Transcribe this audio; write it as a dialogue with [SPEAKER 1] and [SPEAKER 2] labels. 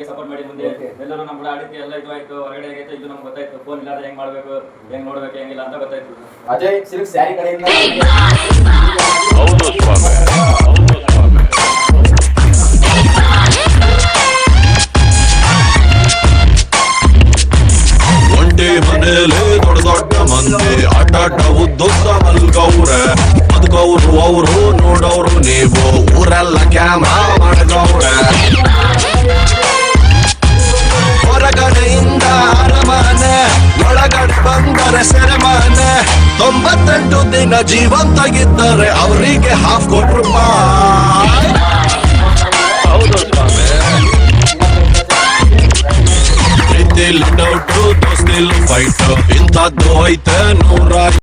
[SPEAKER 1] Support ಮಾಡಿ ಮುಂದೆ ಎಲ್ಲರೂ ನಮ್ಮ ಕೂಡ ಆಡಿದ್ಕೆ ಎಲ್ಲ ಇದು ಆಯ್ತು, ಹೊರಗಡೆ ಆಗೈತೆ, ಇದು ನಮ್ಗೆ ಗೊತ್ತಾಯ್ತು. ಫೋನ್ ಇಲ್ಲದ ಹೆಂಗ್ ಮಾಡ್ಬೇಕು, ಹೆಂಗ್ ನೋಡ್ಬೇಕು, ಹೆಂಗಿಲ್ಲ ಅಂತ ಗೊತ್ತಾಯ್ತು.
[SPEAKER 2] ಅಜಯ್ ಸಿಲ್ಕ್ ಸ್ಯಾರಿ ಕಡೆಯಿಂದ
[SPEAKER 3] ಹೌದು ಸ್ವಾಮಿ. ಒಂಟಿ ಮನೇಲಿ ದೊಡ್ಡ ದೊಡ್ಡ ಮಂದಿ ಆಟಾಟ ಉದ್ದುದ್ದ ಮಲ್ಗವ್ರೆ, ಬದುಕವ್ರು ಅವರು ನೋಡವ್ರು ನೀವು, ಊರೆಲ್ಲ ಕ್ಯಾಮ್ರಾ ಮಾಡ್ಗವ್ರೆ. ಹೊರಗಡೆಯಿಂದ ಅರಮನೆ, ಒಳಗಡೆ ಬಂದರೆ ಸೆರೆಮನೆ. 98 ದಿನ ಜೀವಂತಾಗಿದ್ದರೆ ಅವರಿಗೆ ₹50,000. ಹೌದು ಸ್ವಾಮಿ. ಪ್ರೀತಿಲಿ ಡೌಟು, ದೋಸ್ತಿಲ್ ಫೈಟ್, ಇಂಥದ್ದು ಐತೆ 100.